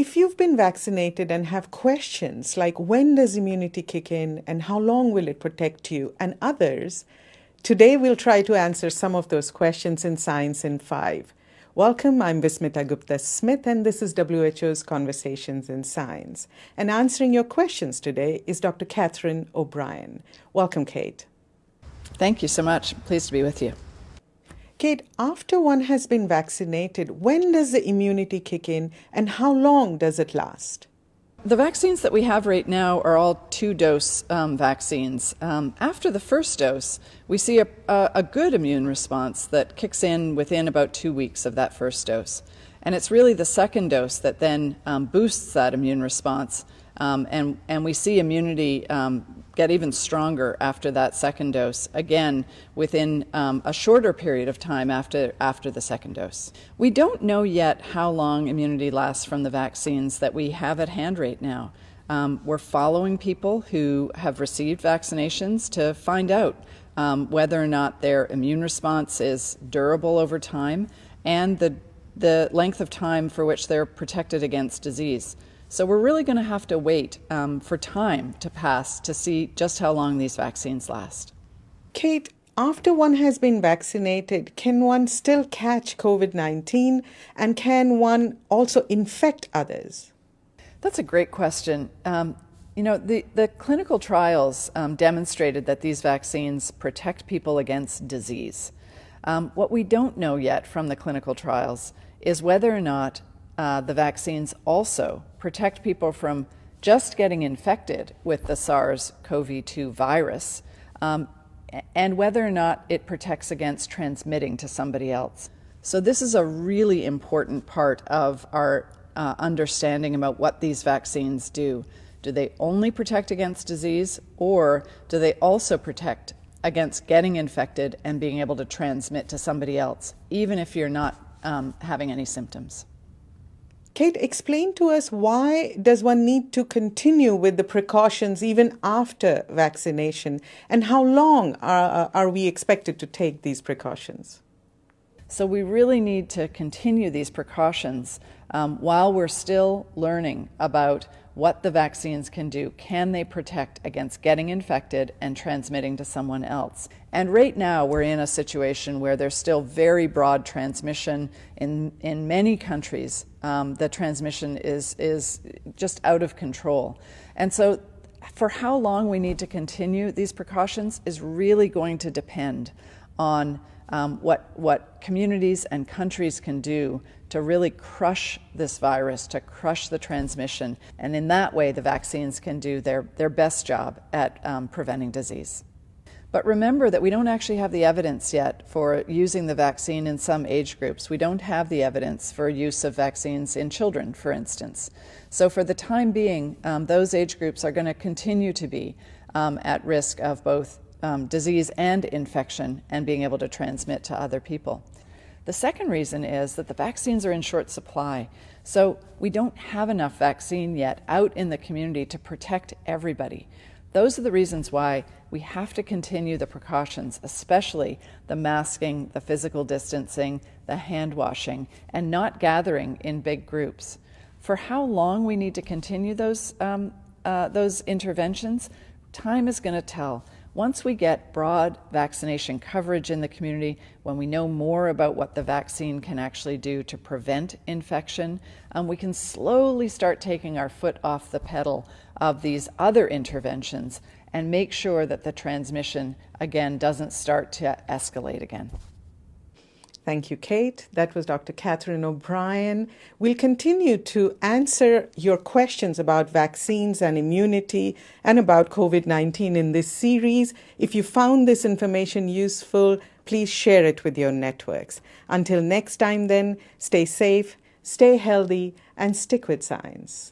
if you've been vaccinated and have questions like when does immunity kick in and how long will it protect you and others, today we'll try to answer some of those questions in Science in 5. Welcome, I'm Vismita Gupta-Smith and this is WHO's Conversations in Science. And answering your questions today is Dr. Catherine O'Brien. Welcome, Kate. Thank you so much. Pleased to be with you. Kate, after one has been vaccinated, when does the immunity kick in and how long does it last? The vaccines that we have right now are all two-dose vaccines. After the first dose, we see a good immune response that kicks in within about 2 weeks of that first dose. And it's really the second dose that then boosts that immune response, and we see immunity get even stronger after that second dose, again, within a shorter period of time after the second dose. We don't know yet how long immunity lasts from the vaccines that we have at hand right now. We're following people who have received vaccinations to find out whether or not their immune response is durable over time and the length of time for which they're protected against disease. So we're really going to have to wait for time to pass to see just how long these vaccines last. Kate, after one has been vaccinated, can one still catch COVID-19 and can one also infect others? That's a great question. The clinical trials demonstrated that these vaccines protect people against disease. What we don't know yet from the clinical trials is whether or not the vaccines also protect people from just getting infected with the SARS-CoV-2 virus, and whether or not it protects against transmitting to somebody else. So this is a really important part of our understanding about what these vaccines do. Do they only protect against disease, or do they also protect against getting infected and being able to transmit to somebody else, even if you're not having any symptoms? Kate, explain to us, why does one need to continue with the precautions even after vaccination, and how long are we expected to take these precautions? So we really need to continue these precautions while we're still learning about what the vaccines can do. Can they protect against getting infected and transmitting to someone else? And right now we're in a situation where there's still very broad transmission in many countries. The transmission is just out of control. And so for how long we need to continue these precautions is really going to depend on what communities and countries can do to really crush this virus, to crush the transmission. And in that way, the vaccines can do their best job at preventing disease. But remember that we don't actually have the evidence yet for using the vaccine in some age groups. We don't have the evidence for use of vaccines in children, for instance. So for the time being, those age groups are going to continue to be at risk of both disease and infection and being able to transmit to other people. The second reason is that the vaccines are in short supply. So we don't have enough vaccine yet out in the community to protect everybody. Those are the reasons why we have to continue the precautions, especially the masking, the physical distancing, the hand washing, and not gathering in big groups. For how long we need to continue those interventions, time is going to tell. Once we get broad vaccination coverage in the community, when we know more about what the vaccine can actually do to prevent infection, we can slowly start taking our foot off the pedal of these other interventions and make sure that the transmission, again, doesn't start to escalate again. Thank you, Kate. That was Dr. Catherine O'Brien. We'll continue to answer your questions about vaccines and immunity and about COVID-19 in this series. If you found this information useful, please share it with your networks. Until next time then, stay safe, stay healthy, and stick with science.